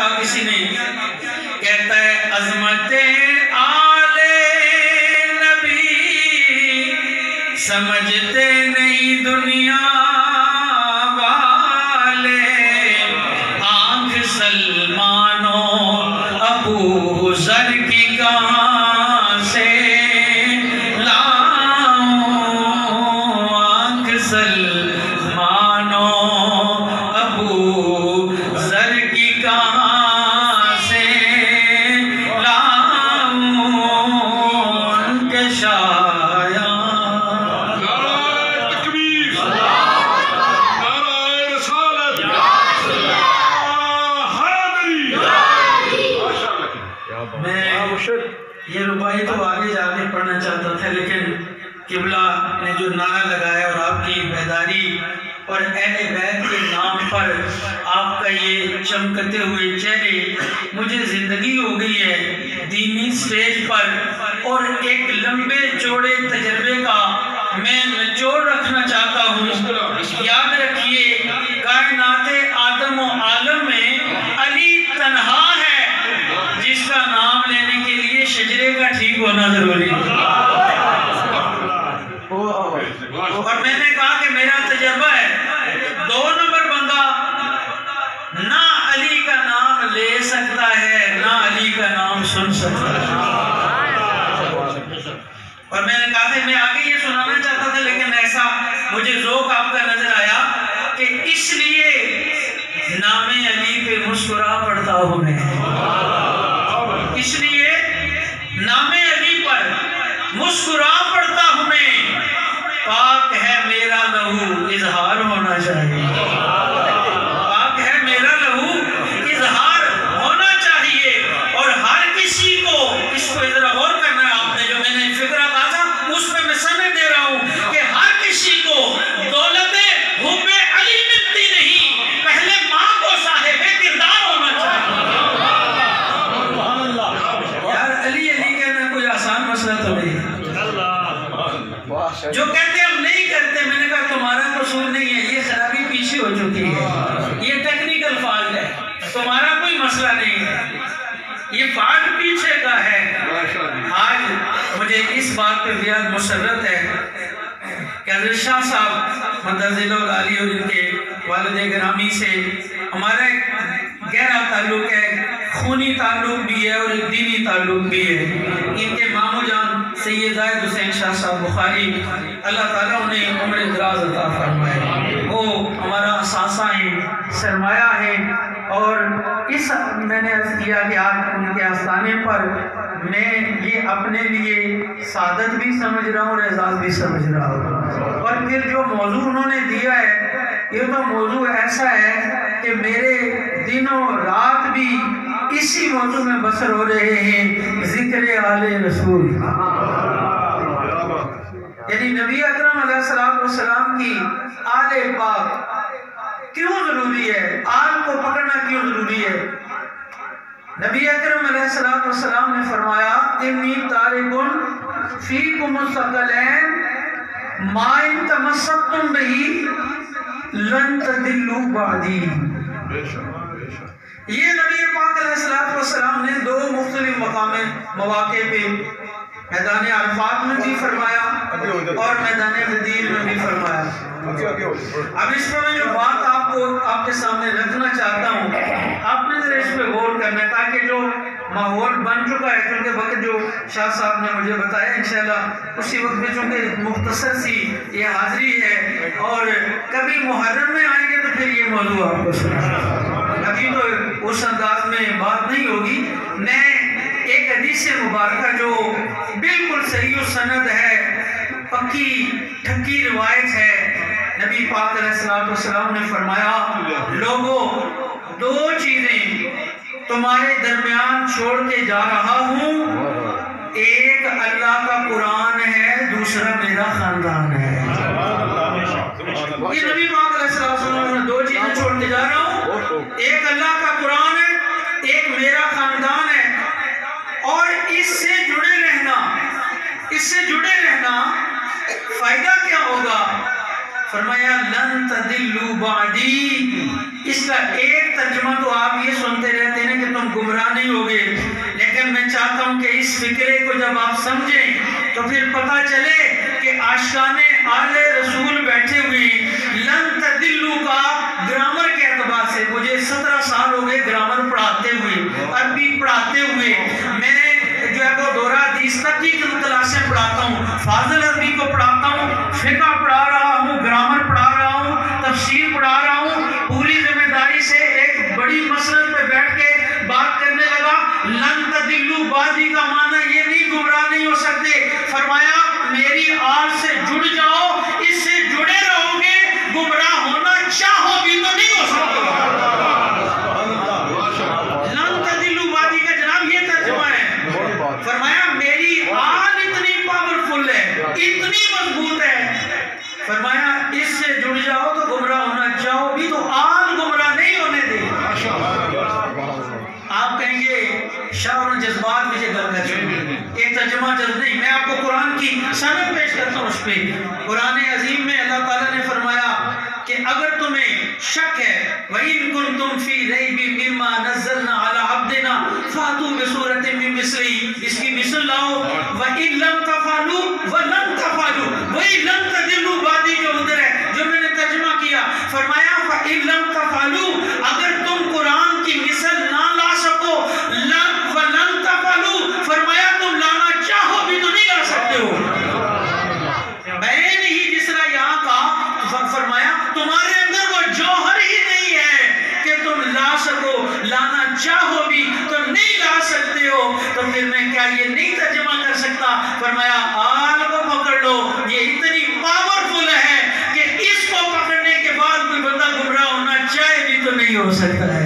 کہا کسی نے، کہتا ہے عظمت آلے نبی سمجھتے نہیں دنیا والے، آنکھ سلمانوں ابو ذر کی کہاں سے لاؤں، آنکھ سلمانوں ابو ذر کی کہاں سے لاؤں، ان کے شایان یہ ربائی تو آگے جا کے پڑھنا چاہتا تھا، لیکن قبلہ نے جو نعرہ لگایا اور آپ کی بیداری اور اہل بیت کے نام پر آپ کا یہ چمکتے ہوئے چہرے، مجھے زندگی ہو گئی ہے دینی سٹیج پر، اور ایک لمبے چوڑے تجربے کا میں نچوڑ رکھنا چاہتا ہوں۔ یاد رکھیے کائنات آدم و عالم میں علی تنہا ہے جس کا نام لینے کے لیے شجرے کا ٹھیک ہونا ضروری ہے۔ اور میں نے کہا کہ میرا تجربہ ہے، 2 نمبر بندہ نہ علی کا نام لے سکتا ہے نہ علی کا نام سن سکتا ہے۔ اور میں نے کہا کہ میں آگے یہ سنانا چاہتا تھا، لیکن ایسا مجھے ذوق آپ کا نظر آیا کہ اس لیے نام علی پہ مسکرا پڑتا ہوں میں، اس لیے نام علی پر مسکرا پڑتا ہوں میں، پاک ہے میرا لہو اظہار ہونا چاہیے، پاک ہے میرا لہو اظہار ہونا چاہیے۔ اور ہر کسی کو اس کو ذرا غور کرنا ہے، آپ نے جو میں نے فکرہ کہا تھا اس پہ میں سمجھ دے رہا ہوں کہ ہر کسی کو دولت حب علی ملتی نہیں، پہلے ماں کو صاحب کردار ہونا چاہیے۔ یار علی علی کہنا کوئی آسان مسئلہ تو نہیں ہے۔ جو کہتے ہم نہیں کرتے، میں نے کہا تمہارا قصور نہیں ہے، یہ خرابی پیچھے ہو چکی ہے، یہ ٹیکنیکل فالٹ ہے، تمہارا کوئی مسئلہ نہیں ہے، یہ فالٹ پیچھے کا ہے۔ آج مجھے اس بات پہ بہت مسرت ہے کہ حضرت شاہ صاحب مدرزل العالی اور ان کے والد گرامی سے ہمارا ایک گہرا تعلق ہے، خونی تعلق بھی ہے اور ایک دینی تعلق بھی ہے۔ ان کے مامو جان سید زاہد حسین شاہ صاحب بخاری، اللہ تعالیٰ انہیں عمر دراز عطا فرمائے، وہ ہمارا اساسہ ہیں، سرمایہ ہیں۔ اور اس میں نے عرض کیا کہ آج ان کے آستانے پر میں یہ اپنے لیے سعادت بھی سمجھ رہا ہوں اور اعزاز بھی سمجھ رہا ہوں۔ اور پھر جو موضوع انہوں نے دیا ہے، یہ تو موضوع ایسا ہے کہ میرے دن و رات بھی اسی موضوع میں بسر ہو رہے ہیں، ذکر آل رسول، یعنی نبی اکرم علیہ السلام کی آل پاک کیوں ضروری ہے، آل کو پکڑنا کیوں ضروری ہے۔ نبی اکرم علیہ السلام نے فرمایا انی تارکن فیکم الثقلین ما ان تمسکتم بہی لن تضلوا بعدی۔ یہ نبی پاک علیہ السلام نے 2 مختلف مواقع پہ میدان عرفات میں بھی فرمایا اور میدان غدیر میں بھی فرمایا۔ اب اس میں جو بات آپ کے سامنے رکھنا چاہتا ہوں، آپ نے ذرا اس پہ غور کرنا ہے تاکہ جو ماحول بن چکا ہے، کیونکہ وقت جو شاہ صاحب نے مجھے بتایا انشاءاللہ اسی وقت میں، چونکہ مختصر سی یہ حاضری ہے اور کبھی محرم میں آئیں گے تو پھر یہ موضوع آپ کو سنا، ابھی تو اس انداز میں بات نہیں ہوگی۔ میں ایک حدیث مبارکہ جو بالکل صحیح سند ہے، پکی ٹھکی روایت ہے، نبی پاک علیہ السلام نے فرمایا لوگوں 2 چیزیں تمہارے درمیان چھوڑ کے جا رہا ہوں، ایک اللہ کا قرآن ہے، دوسرا میرا خاندان ہے۔ یہ نبی پاک علیہ السلام نے 2 چیزیں چھوڑ کے جا رہا ہوں، ایک اللہ کا قرآن ہے، ایک میرا خاندان ہے۔ اور اس سے جڑے رہنا فائدہ کیا ہوگا؟ فرمایا لن تضلوا بعدی۔ اس کا ایک ترجمہ تو آپ یہ سنتے رہتے ہیں کہ میں چاہتا ہوں کہ اس فکرے کو جب آپ سمجھیں تو پھر پتہ چلے کہ عاشقان آل رسول بیٹھے ہوئے لن تدلوا کا گرامر کے اعتبار سے مجھے 17 سال ہو گئے گرامر پڑھاتے ہوئے، عربی پڑھاتے ہوئے. میں جو ہے وہ دورہ حدیث تک کی کلاسیں پڑھاتا ہوں، فاضل عربی کو پڑھاتا ہوں، فقہ پڑھا رہا ہوں، گرامر پڑھا رہا ہوں، تفسیر پڑھا رہا ہوں. پوری ذمہ داری سے ایک بڑی مسئلہ پہ بیٹھ کے بات کرنے لگا. لن تدلوا بعدی کا معنی یہ نہیں گمراہ نہیں ہو سکتے. فرمایا میری آل سے جڑ جاؤ، اس سے جڑے رہو گے، گمراہ ہونا چاہو بھی تو نہیں ہو سکتے. لن تدلوا بعدی کا جناب یہ ترجمہ ہے. فرمایا میری آل اتنی پاورفل ہے، اتنی مضبوط ہے، فرمایا اس سے جڑ جاؤ تو گمراہ ہونا چاہو بھی تو آل گمراہ نہیں ہونے دے. آپ کہیں گے شعر و جذبات مجھے گل کر چکے، ایک ترجمہ جذب نہیں. میں آپ کو قرآن کی سند پیش کرتا ہوں اس پہ. قرآن عظیم میں اللہ تعالیٰ نے فرمایا کہ اگر تمہیں شک ہے وَإِن كُنتُمْ فِي رَيْبٍ مِّمَّا نَزَّلْنَا عَلَىٰ عَبْدِنَا فَأْتُوا بِسُورَةٍ مِّن مِّثْلِهِ، اس کی مثل لاؤ. وَإِن لَّمْ تَفْعَلُوا وَلَن تَفْعَلُوا، وہی لن تدلوا بعدی جو ادھر ہے جو میں نے ترجمہ کیا. فرمایا فَإِن لَّمْ تَفْعَلُوا، اگر تم قرآن کی مثل نہ لا سکو، وَلَن تَفْعَلُوا، فرمایا تم لانا چاہو بھی تو نہیں لا سکتے ہو. بیان ہی جس طرح یہاں کا فرمایا تمہارے اندر وہ جوہر ہی نہیں ہے کہ تم لا سکو، لانا چاہو بھی تو نہیں لا سکتے ہو. تو پھر میں کیا یہ نہیں ترجمہ کر سکتا؟ فرمایا آل کو پکڑ لو، یہ اتنی پاورفل ہے کہ اس کو پکڑنے کے بعد کوئی بندہ گمراہ ہونا چاہے بھی تو نہیں ہو سکتا ہے.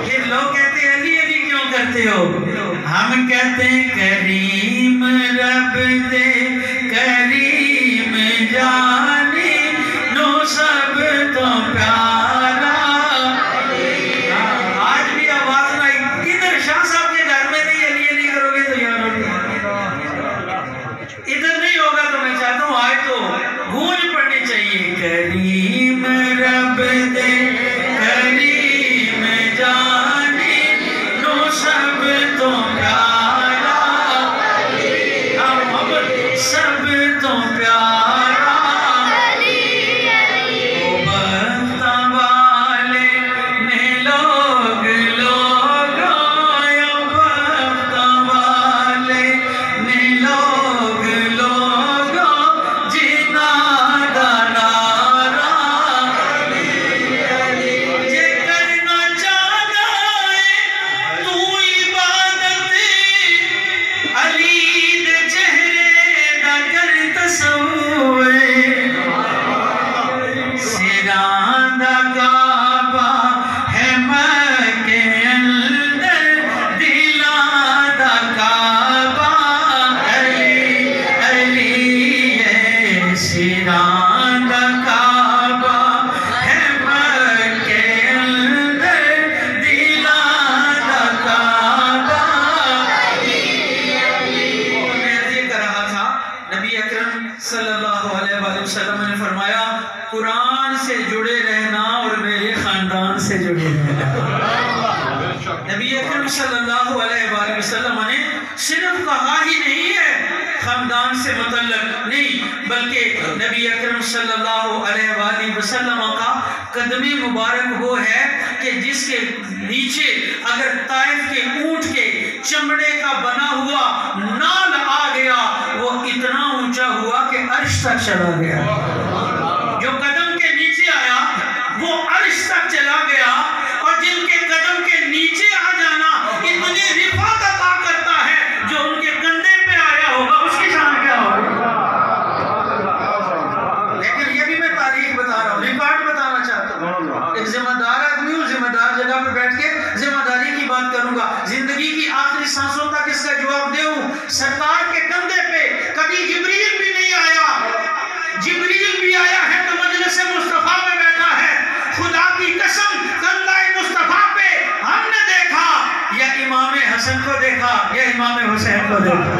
پھر لوگ کہتے ہیں علی علی کیوں کرتے ہو؟ ہم کہتے ہیں کریم رب دے کریم جانے نو سب تو پیارا. آج بھی آواز نہیں ادھر شاہ صاحب کے گھر میں نہیں علی علی کرو گے تو یہاں ادھر نہیں ہوگا. تو میں چاہتا ہوں آج تو گونج پڑنی چاہیے کریم رب دے کریم جانے نو سب تو پیارا، سب تو پیارا. بخت والے نے لوگ لوگایا، بخت والے نے لوگ لوگا جنا دنارا. جے کرنا چاہنا ہے تو عبادت علی دے چہرے دا کر تصور، سران دا کعبہ ہے مکے اندر، دلان دا کعبہ علی علی ہے. سران دا کعبہ ہے مکے اندر، دلان دا کعبہ علی علی. میں یہ کر رہا تھا نبی اکرم صلی اللہ علیہ وآلہ وسلم نے فرمایا قرآن سے جڑے رہنا اور میرے خاندان سے جڑے رہنا. نبی اکرم صلی اللہ علیہ وآلہ وسلم نے صرف کہا ہی نہیں ہے خاندان سے متعلق نہیں، بلکہ نبی اکرم صلی اللہ علیہ وآلہ وسلم کا قدم مبارک وہ ہے کہ جس کے نیچے اگر طائف کے اونٹ کے چمڑے کا بنا ہوا نال آ گیا وہ اتنا اونچا ہوا کہ عرش تک چلا گیا. جو قدم کے نیچے آیا وہ عرش تک چلا گیا، اور جن کے قدم کے نیچے آ جانا اتنی رفعت عطا کرتا ہے جو ان کے کندھے پہ آیا ہوگا اس کی شان کیا ہوگا. لیکن یہ بھی میں تاریخ بتا رہا ہوں، ریکارڈ بتانا چاہتا ہوں. ایک ذمہ دار آدمی ہوں، ذمہ دار جگہ پہ بیٹھ کے ذمہ داری کی بات کروں گا. زندگی کی آخری سانسوں تک اس کا جواب دے ہوں. سرکار کے کندھے پہ کبھی جبریل بھی نہیں آیا، جبریل بھی آیا ہے تو مجلس مصطفیٰ میں بیٹھا ہے. خدا کی قسم کندھہ مصطفیٰ پہ ہم نے دیکھا یا امام حسن کو دیکھا یا امام حسین کو دیکھا.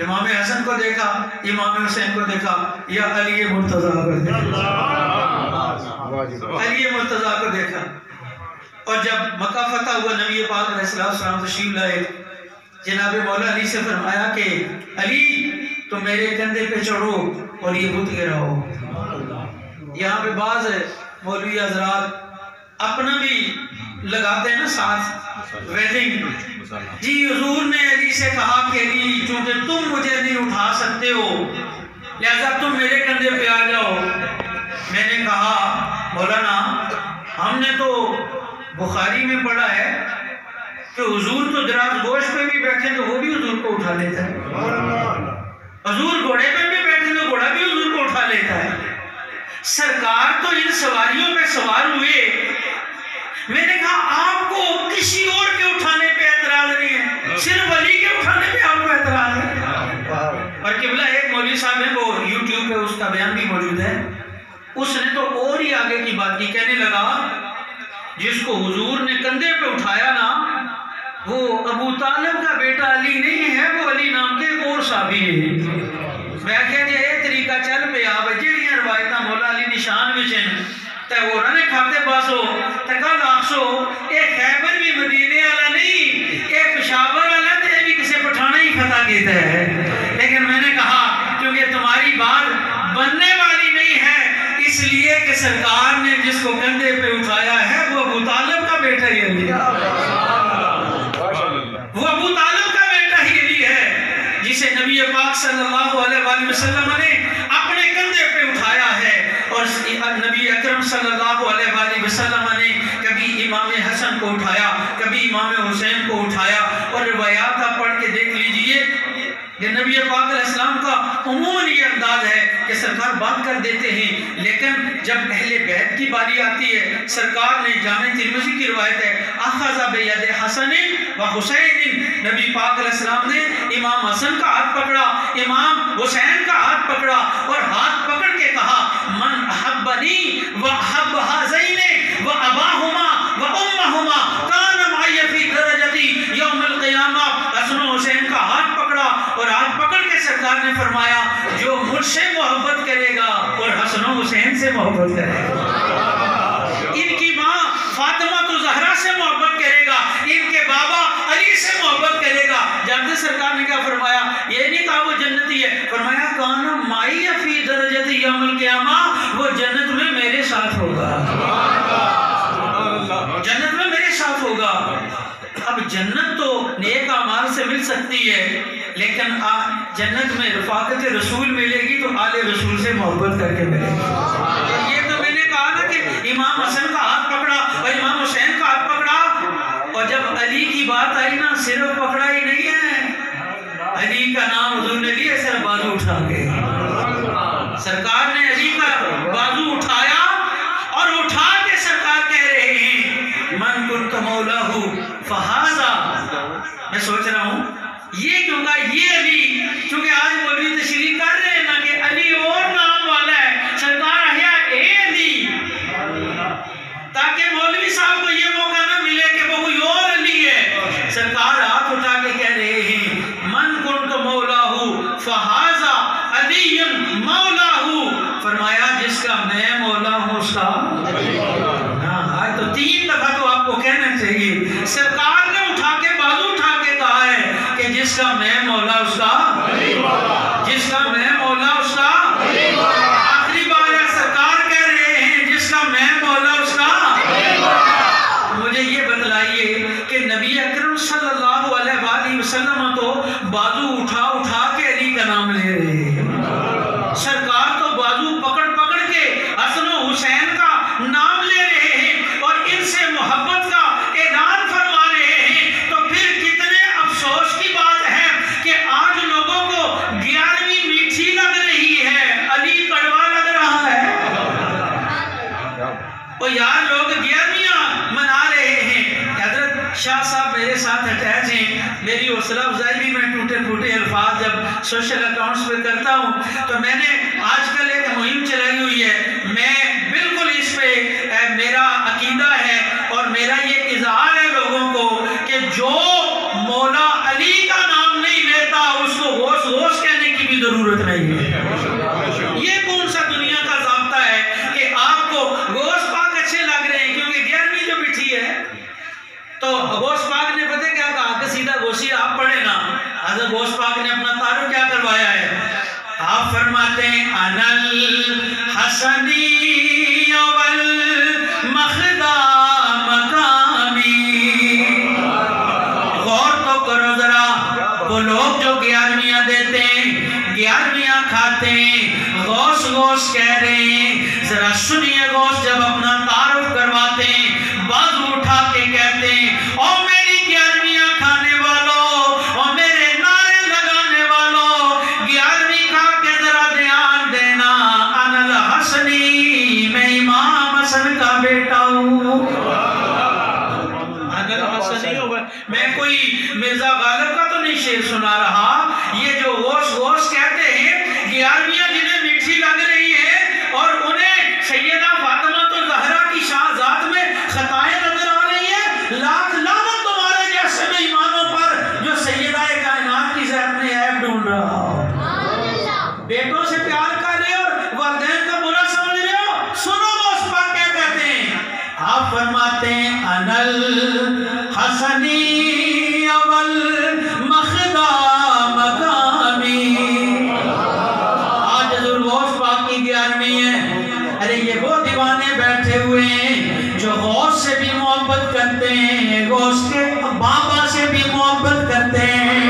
امام حسن کو دیکھا، امام حسین کو دیکھا یا علی مرتضیٰ کو دیکھا. علی مرتضیٰ کو دیکھا. اور جب مکہ فتح ہوا نبی پاک علیہ السلام تشریف لائے، جناب مولا علی سے فرمایا کہ علی تم میرے کندھے پہ چڑھو اور یہ بت گراؤ۔ یہاں پہ بعض مولوی حضرات اپنا بھی لگاتے ہیں نا ساتھ ویڈنگ، جی حضور نے علی سے کہا کہ علی چونکہ تم مجھے نہیں اٹھا سکتے ہو لہذا تم میرے کندھے پہ آ جاؤ۔ میں نے کہا مولانا ہم نے تو بخاری میں پڑھا ہے کہ حضور تو دراز گوشت پہ بھی بیٹھے تو وہ بھی حضور کو اٹھا لیتا ہے، حضور گھوڑے پہ بھی بیٹھے تو گھوڑا بھی حضور کو اٹھا لیتا ہے، سرکار تو ان سواریوں پہ سوار ہوئے۔ میں نے کہا آپ کو کسی اور کے اٹھانے پہ اعتراض نہیں ہے، صرف علی کے اٹھانے پہ آپ کو اعتراض ہے۔ اور قبلہ ایک مولوی صاحب ہیں، وہ یوٹیوب پہ اس کا بیان بھی موجود ہے، اس نے تو اور ہی آگے کی بات کی، کہنے لگا جس کو حضور نے کندھے پہ اٹھایا نا وہ ابو طالب کا بیٹا علی نہیں ہے، وہ علی نام کے ایک اور صحابی ہے۔ میں کہتے ہیں یہ طریقہ چل پہ آب جیڑیاں روایتاں مولا علی نشان وچن تے وہ نے کھاتے پاسو تے کل آخسو اے خیبر بھی مدینے والا نہیں، اے پشاور والا تے بھی کسی پٹھانا ہی فتح کیتا ہے۔ لیکن میں نے کہا کیونکہ تمہاری بات بننے والی نہیں ہے، اس لیے کہ سرکار نے جس کو کندھے پہ اٹھایا ہے وہ ابو طالب کا بیٹا ہی علی، وہ ابو طالب کا بیٹا ہی علی ہے، جسے نبی پاک صلی اللہ علیہ وآلہ وسلم نے اپنے کندھے پہ اٹھایا ہے۔ اور نبی اکرم صلی اللہ علیہ وآلہ وسلم نے کبھی امام حسن کو اٹھایا، کبھی امام حسین کو اٹھایا، اور روایات آپ پڑھ کے دیکھ لیجئے کہ نبی پاک علیہ السلام کا عموماً یہ انداز ہے کہ سرکار بات کر دیتے ہیں، لیکن جب اہل بیت کی باری آتی ہے سرکار نے جامع ترمذی کی روایت ہے اخذ بید حسن و حسین، نبی پاک علیہ السلام نے امام حسن کا ہاتھ پکڑا، امام حسین کا ہاتھ پکڑا اور ہاتھ پکڑ کے کہا من احبنی و احب ہذین و اباہما و امہما کان معی فی درجتی یوم القیامہ۔ حسن و حسین کا ہاتھ پکڑا اور ہاتھ پکڑ کے سرکار نے فرمایا جو مجھ سے محبت کرے گا اور حسن و حسین سے محبت کرے گا، ان کی ماں فاطمہ تو زہرا سے محبت کرے گا، ان کے بابا علی سے محبت کرے گا۔ جانتے سرکار نے کیا فرمایا؟ یہ نہیں کہا وہ جنتی ہے، فرمایا کانا مائی فی درجت یوم القیامہ، وہ جنت میں میرے ساتھ ہوگا، جنت میں میرے ساتھ ہوگا۔ اب جنت تو نیک اعمال سے مل سکتی ہے، لیکن جنت میں رفاقت رسول ملے گی تو آل رسول سے محبت کر کے ملے گی۔ یہ تو میں نے کہا نا کہ امام حسن کا ہاتھ پکڑا اور امام حسین کا ہاتھ پکڑا، اور جب علی کی بات آئی نا صرف پکڑا ہی نہیں ہے، علی کا نام حضور نے لیا صرف بازو اٹھا کے، سرکار نے علی کا بازو اٹھایا اور اٹھا کے سرکار کہہ رہے ہیں من کنت مولاہ فہذا۔ میں سوچ رہا ہوں یہ کیوں کہا یہ علی، کیونکہ آج مولوی تشریح کر رہے ہیں نا کہ علی اور نام والا ہے، سرکار احیا اے علی، تاکہ مولوی صاحب کو یہ موقع نہ ملے کہ وہ کوئی اور علی ہے۔ سرکار ہاتھ اٹھا کے کہہ رہے ہیں من کنت مولاہ فہذا علی مولاہ، فرمایا جس کا میں مولا ہوں اس کا، آج تو 3 دفعہ تو آپ کو کہنا چاہیے، سرکار نے اٹھا کے بازو اٹھا کے کہا ہے کہ جس کا میں مولا اس کا، جس کا میں مولا اس کا، آخری بار ہے سرکار کہہ رہے ہیں جس کا میں مولا اس کا۔ مجھے یہ بتلائیے کہ نبی اکرم صلی اللہ علیہ وآلہ وسلم تو بازو اٹھا اٹھا کے علی کا نام لے رہے ہیں، سرکار تو بازو پکڑ پکڑ کے حسن و حسین کا نام لے رہے ہیں اور ان سے محبت کا اعلان فرما رہے ہیں، تو پھر کتنے افسوس کی بات ہے کہ آج لوگوں کو 11ویں میٹھی لگ رہی ہے، علی کڑوا لگ رہا ہے۔ اور یار لوگ 11ویں منا رہے ہیں۔ حضرت شاہ صاحب میرے ساتھ اٹیچ ہیں، میری حوصلہ افزائی بھی میں ٹوٹے پھوٹے الفاظ جب سوشل اکاؤنٹس پہ کرتا ہوں تو میں نے آج کل ایک مہم چلائی ہوئی ہے، میں بالکل اس پہ میرا عقیدہ ہے اور میرا یہ اظہار ہے لوگوں کو کہ جو مولا علی کا نام نہیں لیتا اس کو غوث غوث کہنے کی بھی ضرورت نہیں ہے۔ یہ کون سا دنیا کا ضابطہ ہے کہ آپ کو غوث پاک اچھے لگ رہے ہیں کیونکہ 11ویں جو بٹھی ہے انل حسنی والمخدا مقامی. غور تو کرو ذرا، وہ لوگ جو 11ویاں دیتے ہیں، 11ویاں کھاتے ہیں، غوث غوث کہہ رہے ہیں. ذرا سنیے، غوث جب اپنا تعارف کرواتے ہیں، بازو اٹھا کے کہتے ہیں، او میری 11ویاں کھانے والوں، او میرے نعرے لگانے والوں، 11ویں کھا کے ذرا دھیان دینا. انا الحسنی، میں امام حسن کا بیٹا ہوں. انا الحسنی ہوگا، میں کوئی مرزا غالب کا تو نہیں شعر سنا رہا. یہ جو غوث غوث کہتے ہیں، 11ویاں جنہیں میٹھی لگ رہی ہیں اور انہیں سیدہ فاطمہ الزہرا کی شہزاد میں خطائیں نظر آ رہی ہیں، لاکھ لعنت تمہارے جیسے بے ایمانوں پر جو سیدہ کائنات کی ذات میں عیب ڈھونڈ رہا ہو. بیٹوں سے پیار کر رہے ہو اور والدین کا برا سمجھ رہے ہو. سنو غوث پاک کیا کہتے ہیں. آپ فرماتے ہیں انل حسنی والمخدا مقامی. آج حضور غوث پاک کی 11ویں ہے. ارے یہ وہ دیوانے بیٹھے ہوئے ہیں جو غوث سے بھی محبت کرتے ہیں، غوث کے بابا سے بھی محبت کرتے ہیں.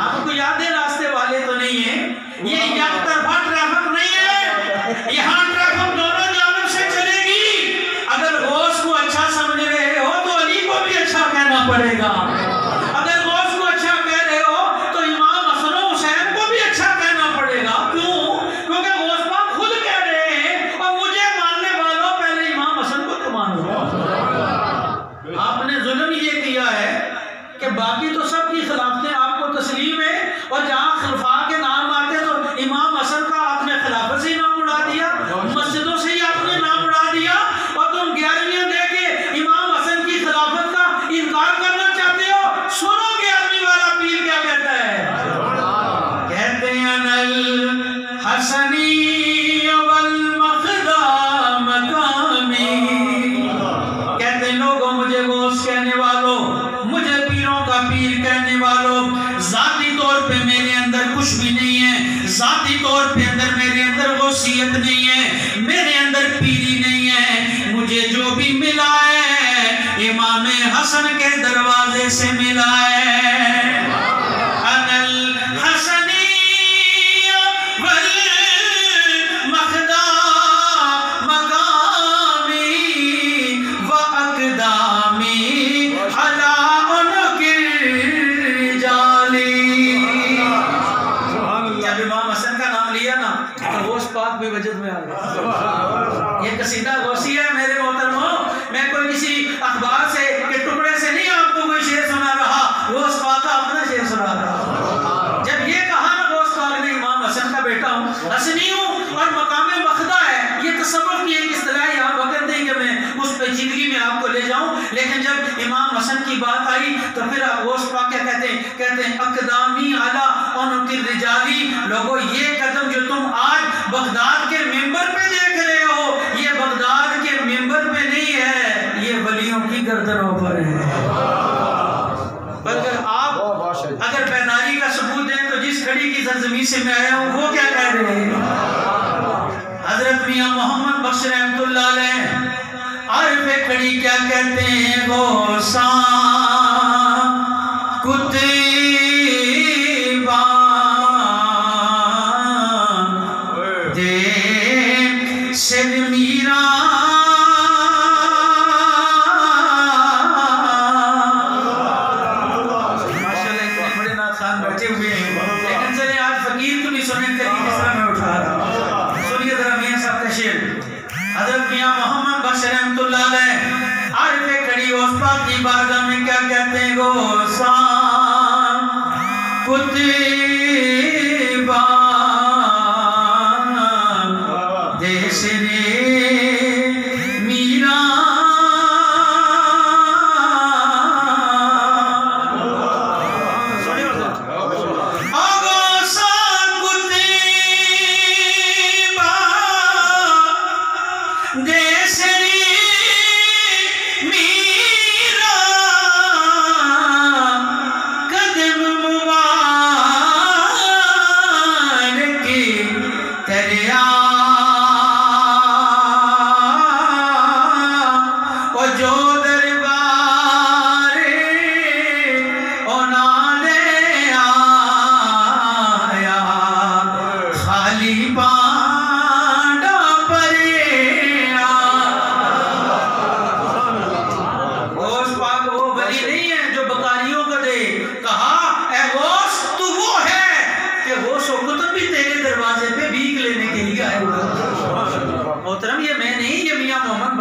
آپ کو یاد ہے راستے والے تو نہیں ہیں، یہ یک طرفہ ٹریفک نہیں ہے. یہاں ٹریفک دونوں جانب سے چلے گی. اگر غوث کو اچھا سمجھ رہے ہو تو علی کو بھی اچھا کہنا پڑے گا. اگر غوث کو اچھا کہہ رہے ہو تو امام حسن و حسین کو بھی اچھا کہنا پڑے گا. کیوں؟ کیونکہ غوث پاک خود کہہ رہے ہیں اور مجھے ماننے والوں پہلے امام حسن کو تو مانو. آپ نے ظلم یہ کیا ہے کہ باقی تو سب کی خلافتیں آپ کو تسلیم ہے، اور جہاں خلفاء کے نام آتے تو امام حسن کا آپ نے خلافت سے ہی نام اڑا دیا، مسجدوں سے ہی آپ نے نام اڑا دیا، اور تم 11ویاں دے کے امام حسن کی خلافت کا انکار کرنا چاہتے ہو. سنو 11ویں والا پیر کیا کہتا ہے. کہتے ہیں انل حسنی والمخدا مقامی. کہتے ہیں لوگوں مجھے غوث کہنے والوں، مجھے پیروں کا پیر کہنے والوں، ذاتی طور پہ میرے اندر کچھ بھی نہیں ہے. ذاتی طور پہ میرے اندر غوثیت نہیں ہے، میرے اندر پیری نہیں ہے. مجھے جو بھی ملا ہے امام حسن کے دروازے سے ملا ہے. انا الحسنی والمخدا مقامی واقدامی علی عنق الرجال. جب امام حسن کا نام لیا نا تو غوث پاک بھی وجد میں آ گیا. یہ قصیدہ غوثیہ ہے میرے محترموں. میں کوئی کسی اخبار سے کے ٹکڑے سے نہیں آپ کو کوئی شعر سنا رہا، غوث پاک کا اپنا شعر سنا رہا. جب یہ کہا نا غوث پاک نے امام حسن کا بیٹا ہوں، حسنی ہوں اور مقام مخدا ہے، یہ تصور کی ایک اصطلاح یہاں وقت نہیں کہ میں اس پیچیدگی میں آپ کو لے جاؤں. لیکن جب امام حسن کی بات آئی تو پھر آپ غوث پاک کیا کہتے ہیں اقدامی علی عنق الرجال. لوگوں یہ قدم جو تم آج بغداد کے ممبر پہ دیکھ رہے ہو، یہ بغداد کے ممبر پہ نہیں ہے، یہ ولیوں کی گردنوں پر ہے. اگر آپ بیداری کا ثبوت دیں تو جس کھڑی کی سرزمین سے میں آیا ہوں وہ کیا کہہ رہے ہیں. حضرت میاں محمد بخش رحمت اللہ علیہ عارف کھڑی کیا کہتے ہیں. غوثاں کتباں دے سر میرا حضرت میاں محمد بخش رحمت اللہ علیہ عارف کھڑی غوث پاک کی بارگاہ میں کیا کہتے ہیں. غوثاں کتباں دے سر میرا قدم مبارک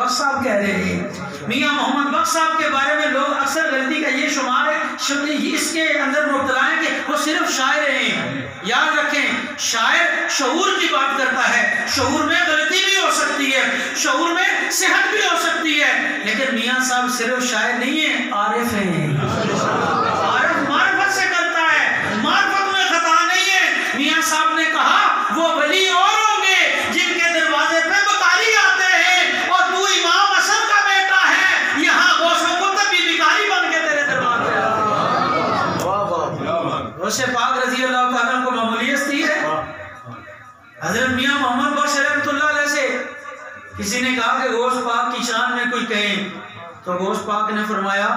بخش صاحب کہہ رہے ہیں میاں محمد بخش صاحب کے بارے میں لوگ اکثر غلطی کا یہ شمار ہے اس کے اندر مبتلا ہے کہ وہ صرف شاعر ہیں. یاد رکھیں شاعر شعور کی بات کرتا ہے, شعور میں غلطی بھی ہو سکتی ہے, شعور میں صحت بھی ہو سکتی ہے, لیکن میاں صاحب صرف شاعر نہیں ہیں, عارف ہیں. عارف معرفت سے کرتا ہے, معرفت میں خطا نہیں ہے. میاں صاحب نے کہا وہ ولی اور ہوں گے جن کے دروازے پہ بکاری آتے ہیں اور تو امام حسن کا بیٹا ہے, یہاں غوث کو تب بھی بکاری بن کے تیرے دربار پہ غوث پاک رضی اللہ تعالیٰ کو معمولی ہستی ہے. حضرت میاں محمد بخش رحمۃ اللہ علیہ سے کسی نے کہا کہ غوث پاک کی شان میں کوئی کہیں, تو غوث پاک نے فرمایا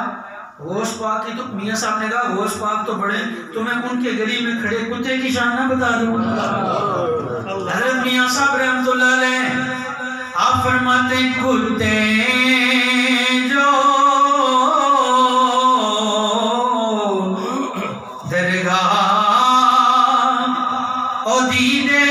غوث پاک کی تو میاں صاحب نے کہا غوث پاک تو بڑے, تو میں ان کے گلی میں کھڑے کتے کی شان نہ بتا دوں. حضرت میاں صاحب رحمۃ اللہ علیہ آپ فرماتے کتے جو درگاہ او دیدے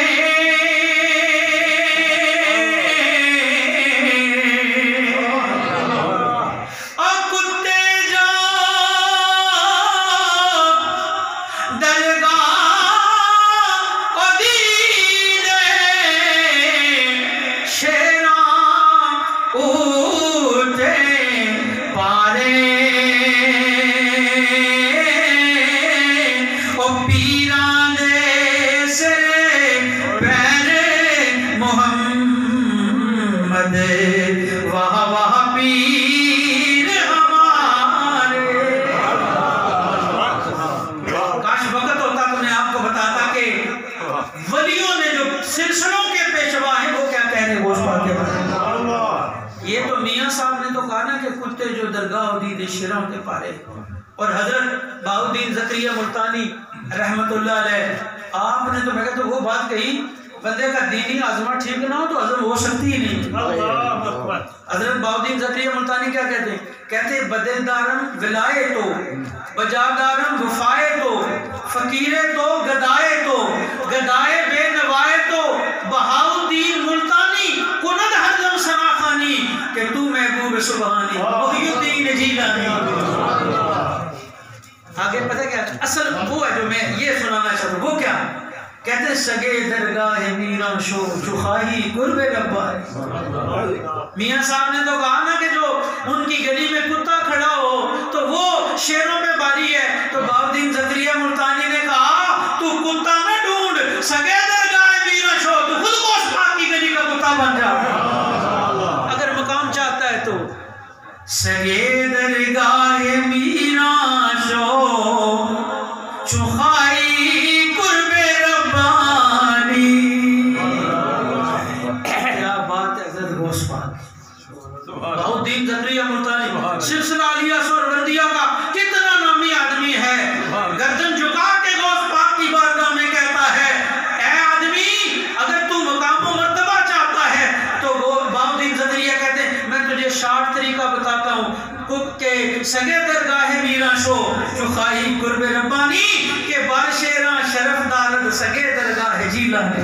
جو درگاہ دیدے شیروں کے پارے. اور حضرت بہاؤالدین زکریا ملتانی رحمت اللہ علیہ آپ نے تو میں کہتا ہوں وہ بات کہی بندے کا دینی عظمت ٹھیک نہ ہو تو عظم ہو سکتی ہی نہیں. حضرت بہاؤالدین زکریا ملتانی کیا کہتے ہیں؟ کہتے ہیں بدل دارم ولائے تو بجا دارم وفائے تو فقیرے تو گدائے بے نوائے تو بہاؤالدین ملتانی کند ہرزم سناخانی کہ تو محبوب سبحانی محی الدین جیلانی. آگے پتہ کیا اصل وہ ہے جو میں یہ سنانا چاہتا ہوں, وہ کیا کہتے سگے درگاہ میران شو چخائی قرب ربانی. میاں صاحب نے تو کہا نا کہ جو ان کی گلی میں کتا کھڑا ہو تو وہ شیروں پہ باری ہے, تو بہاؤالدین زکریا ملتانی نے کہا تو کتا نہ ڈھونڈ, سگے درگاہ میران شو, تو خود کو اس پاک کی گلی کا کتا بن جا اگر مقام چاہتا ہے تو. سگے درگاہ میران شو چخائی قرب ربانی. کیا بات ہے حضرت غوث پاک بہاؤالدین زکریا ملتانی سلسلہ علیہ سہروردیہ کا کتنا نامی آدمی ہے, گردن جھکا کے غوث پاک کی بارگاہ میں کہتا ہے اے آدمی اگر تو مقام و مرتبہ چاہتا ہے تو بہاؤالدین زکریا کہتے ہیں میں تجھے شارٹ طریقہ بتاتا ہوں کہ سگے درگاہ میران شو چخائی قرب ربانی کے بارشیراں شرف دارد سگے درگاہ جیلانی.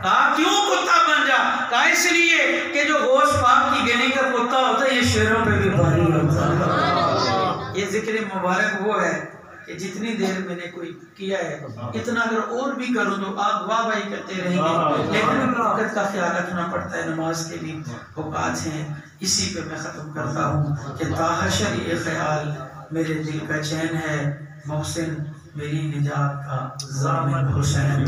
کہا کیوں کتا بن جا؟ کہا اس لیے کہ جو غوث پاک کی گلی کا کتا ہوتا ہے یہ شیروں پہ بھی بھاری ہوتا ہے. یہ ذکر مبارک وہ ہے کہ جتنی دیر میں نے کوئی کیا ہے اتنا اگر اور بھی کروں تو آپ واہ واہی کرتے رہیں گے, لیکن وقت کا خیال رکھنا پڑتا ہے, نماز کے بھی اوقات ہیں. اسی پہ میں ختم کرتا ہوں کہ تاحشر یہ خیال میرے دل کا چین ہے, محسن میری نجات کا ضامن حسین.